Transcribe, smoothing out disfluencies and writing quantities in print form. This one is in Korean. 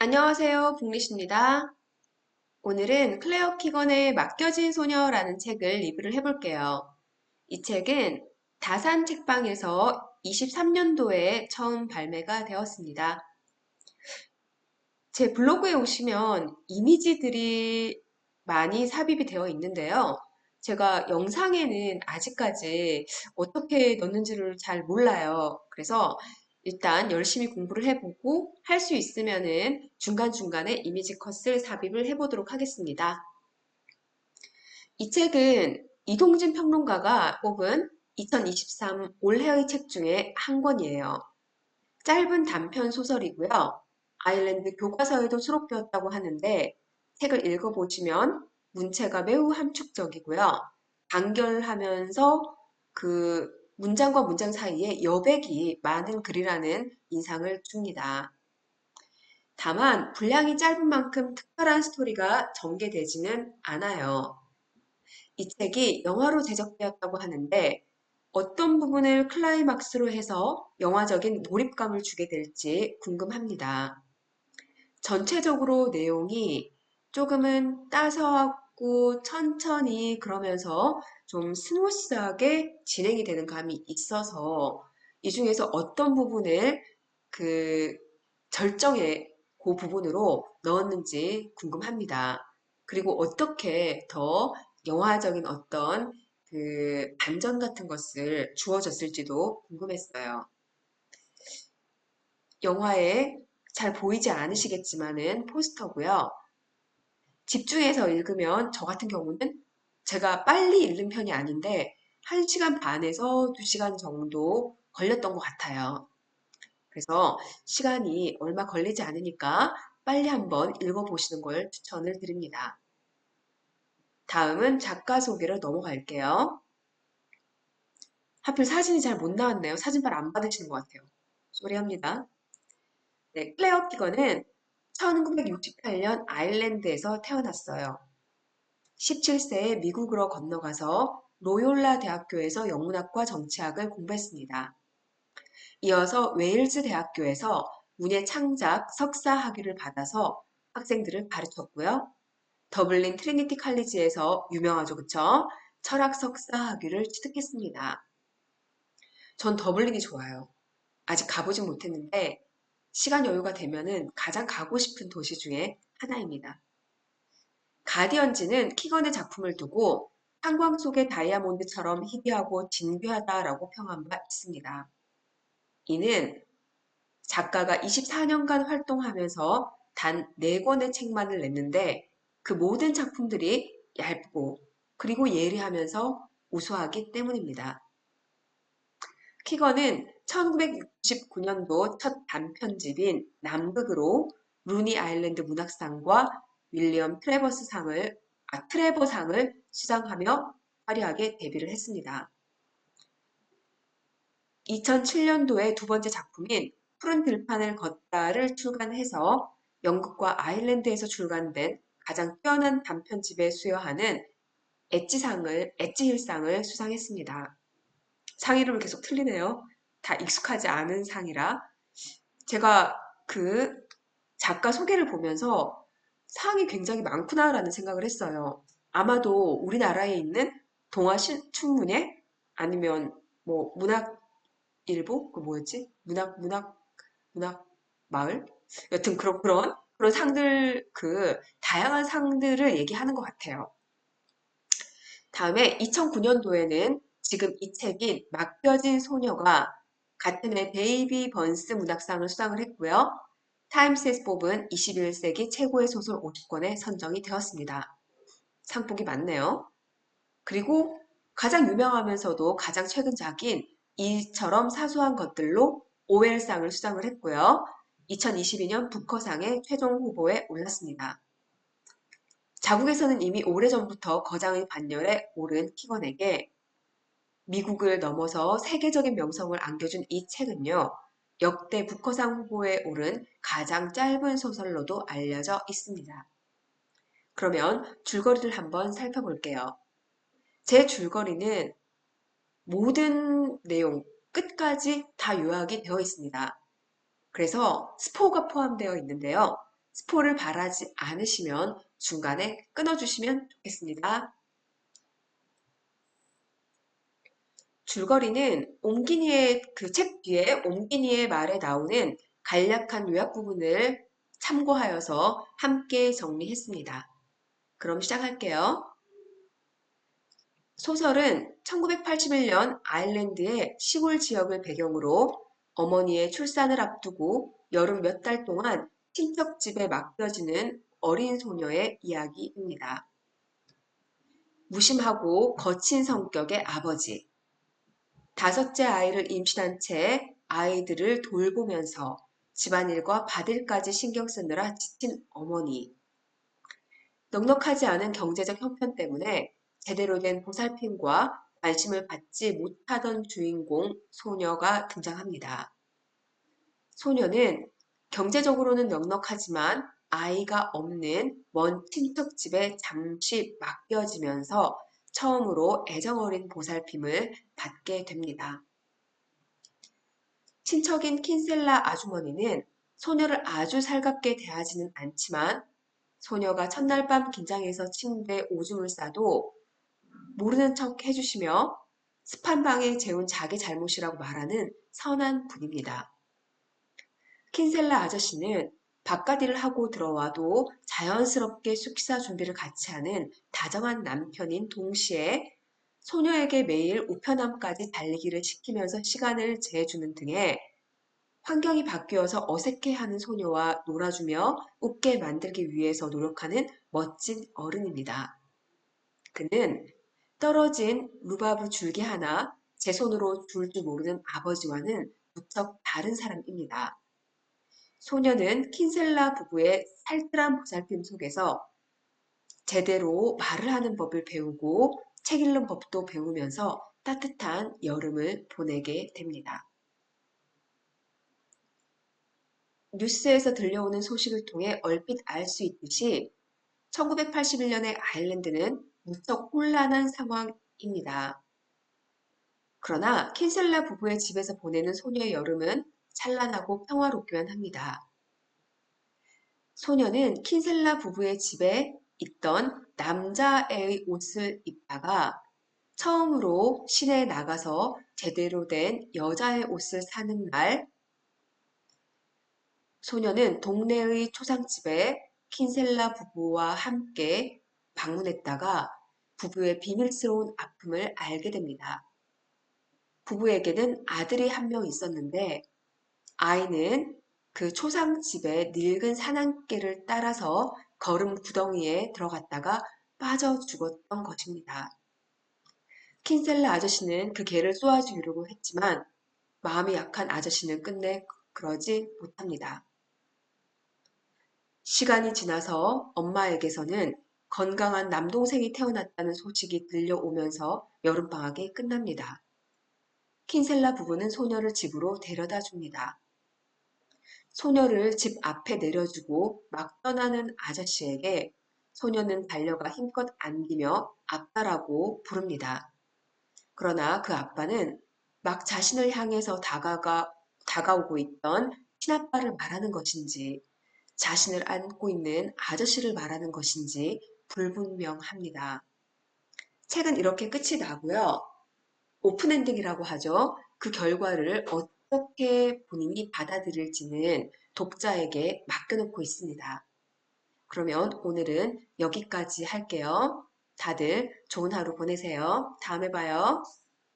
안녕하세요, 북리시입니다. 오늘은 클레어 키건의 맡겨진 소녀라는 책을 리뷰를 해볼게요. 이 책은 다산 책방에서 23년도에 처음 발매가 되었습니다. 제 블로그에 오시면 이미지들이 많이 삽입이 되어 있는데요. 제가 영상에는 아직까지 어떻게 넣는지를 잘 몰라요. 그래서 일단 열심히 공부를 해보고 할 수 있으면은 중간중간에 이미지 컷을 삽입을 해보도록 하겠습니다. 이 책은 이동진 평론가가 뽑은 2023 올해의 책 중에 한 권이에요. 짧은 단편 소설이고요. 아일랜드 교과서에도 수록되었다고 하는데 책을 읽어보시면 문체가 매우 함축적이고요. 간결하면서 그 문장과 문장 사이에 여백이 많은 글이라는 인상을 줍니다. 다만 분량이 짧은 만큼 특별한 스토리가 전개되지는 않아요. 이 책이 영화로 제작되었다고 하는데 어떤 부분을 클라이막스로 해서 영화적인 몰입감을 주게 될지 궁금합니다. 전체적으로 내용이 조금은 따스하고 천천히 그러면서 좀 스무스하게 진행이 되는 감이 있어서 이 중에서 어떤 부분을 그 절정의 그 부분으로 넣었는지 궁금합니다. 그리고 어떻게 더 영화적인 어떤 그 반전 같은 것을 주어졌을지도 궁금했어요. 영화에 잘 보이지 않으시겠지만은 포스터고요. 집중해서 읽으면 저 같은 경우는 제가 빨리 읽는 편이 아닌데 1시간 반에서 2시간 정도 걸렸던 것 같아요. 그래서 시간이 얼마 걸리지 않으니까 빨리 한번 읽어보시는 걸 추천을 드립니다. 다음은 작가 소개로 넘어갈게요. 하필 사진이 잘 못 나왔네요. 사진빨 안 받으시는 것 같아요. 쏘리합니다. 네, 클레어 피거는 1968년 아일랜드에서 태어났어요. 17세에 미국으로 건너가서 로욜라 대학교에서 영문학과 정치학을 공부했습니다. 이어서 웨일즈 대학교에서 문예 창작 석사 학위를 받아서 학생들을 가르쳤고요. 더블린 트리니티 칼리지에서 유명하죠, 그쵸? 철학 석사 학위를 취득했습니다. 전 더블린이 좋아요. 아직 가보진 못했는데 시간 여유가 되면은 가장 가고 싶은 도시 중에 하나입니다. 가디언지는 키건의 작품을 두고 한광 속의 다이아몬드처럼 희귀하고 진귀하다라고 평한 바 있습니다. 이는 작가가 24년간 활동하면서 단 4권의 책만을 냈는데 그 모든 작품들이 얇고 그리고 예리하면서 우수하기 때문입니다. 키건은 1969년도 첫 단편집인 남극으로 루니 아일랜드 문학상과 윌리엄 트레버상을 수상하며 화려하게 데뷔를 했습니다. 2007년도에 두 번째 작품인 푸른 들판을 걷다를 출간해서 영국과 아일랜드에서 출간된 가장 뛰어난 단편집에 수여하는 엣지힐상을 수상했습니다. 상 이름을 계속 틀리네요. 다 익숙하지 않은 상이라. 제가 그 작가 소개를 보면서 상이 굉장히 많구나라는 생각을 했어요. 아마도 우리나라에 있는 동아춘문예 아니면 뭐 문학일보 그 뭐였지? 문학 마을? 여튼 그런 상들 그 다양한 상들을 얘기하는 것 같아요. 다음에 2009년도에는 지금 이 책인 맡겨진 소녀가 같은 해 데이비 번스 문학상을 수상을 했고요. 타임스에서 뽑은 21세기 최고의 소설 50권에 선정이 되었습니다. 상복이 많네요. 그리고 가장 유명하면서도 가장 최근작인 이처럼 사소한 것들로 오웰상을 수상을 했고요. 2022년 부커상의 최종 후보에 올랐습니다. 자국에서는 이미 오래전부터 거장의 반열에 오른 키건에게 미국을 넘어서 세계적인 명성을 안겨준 이 책은요. 역대 부커상 후보에 오른 가장 짧은 소설로도 알려져 있습니다. 그러면 줄거리를 한번 살펴볼게요. 제 줄거리는 모든 내용 끝까지 다 요약이 되어 있습니다. 그래서 스포가 포함되어 있는데요. 스포를 바라지 않으시면 중간에 끊어주시면 좋겠습니다. 줄거리는 옹기니의 그 책 뒤에 옹기니의 말에 나오는 간략한 요약 부분을 참고하여서 함께 정리했습니다. 그럼 시작할게요. 소설은 1981년 아일랜드의 시골 지역을 배경으로 어머니의 출산을 앞두고 여름 몇 달 동안 친척 집에 맡겨지는 어린 소녀의 이야기입니다. 무심하고 거친 성격의 아버지, 다섯째 아이를 임신한 채 아이들을 돌보면서 집안일과 밭일까지 신경 쓰느라 지친 어머니, 넉넉하지 않은 경제적 형편 때문에 제대로 된 보살핌과 관심을 받지 못하던 주인공 소녀가 등장합니다. 소녀는 경제적으로는 넉넉하지만 아이가 없는 먼 친척집에 잠시 맡겨지면서 처음으로 애정어린 보살핌을 받게 됩니다. 친척인 킨셀라 아주머니는 소녀를 아주 살갑게 대하지는 않지만 소녀가 첫날 밤 긴장해서 침대에 오줌을 싸도 모르는 척 해주시며 습한 방에 재운 자기 잘못이라고 말하는 선한 분입니다. 킨셀라 아저씨는 바깥 일을 하고 들어와도 자연스럽게 식사 준비를 같이 하는 다정한 남편인 동시에 소녀에게 매일 우편함까지 달리기를 시키면서 시간을 재주는 등의 환경이 바뀌어서 어색해하는 소녀와 놀아주며 웃게 만들기 위해서 노력하는 멋진 어른입니다. 그는 떨어진 루바브 줄기 하나 제 손으로 줄 줄 모르는 아버지와는 무척 다른 사람입니다. 소녀는 킨셀라 부부의 살뜰한 보살핌 속에서 제대로 말을 하는 법을 배우고 책 읽는 법도 배우면서 따뜻한 여름을 보내게 됩니다. 뉴스에서 들려오는 소식을 통해 얼핏 알 수 있듯이 1981년의 아일랜드는 무척 혼란한 상황입니다. 그러나 킨셀라 부부의 집에서 보내는 소녀의 여름은 찬란하고 평화롭기만 합니다. 소녀는 킨셀라 부부의 집에 있던 남자애의 옷을 입다가 처음으로 시내에 나가서 제대로 된 여자의 옷을 사는 날, 소녀는 동네의 초상집에 킨셀라 부부와 함께 방문했다가 부부의 비밀스러운 아픔을 알게 됩니다. 부부에게는 아들이 한 명 있었는데 아이는 그 초상집의 늙은 산안개를 따라서 거름 구덩이에 들어갔다가 빠져 죽었던 것입니다. 킨셀라 아저씨는 그 개를 쏘아주려고 했지만 마음이 약한 아저씨는 끝내 그러지 못합니다. 시간이 지나서 엄마에게서는 건강한 남동생이 태어났다는 소식이 들려오면서 여름방학이 끝납니다. 킨셀라 부부는 소녀를 집으로 데려다 줍니다. 소녀를 집 앞에 내려주고 막 떠나는 아저씨에게 소녀는 달려가 힘껏 안기며 아빠라고 부릅니다. 그러나 그 아빠는 막 자신을 향해서 다가오고 있던 친아빠를 말하는 것인지 자신을 안고 있는 아저씨를 말하는 것인지 불분명합니다. 책은 이렇게 끝이 나고요. 오픈엔딩이라고 하죠. 그 결과를 어떻게 본인이 받아들일지는 독자에게 맡겨놓고 있습니다. 그러면 오늘은 여기까지 할게요. 다들 좋은 하루 보내세요. 다음에 봐요.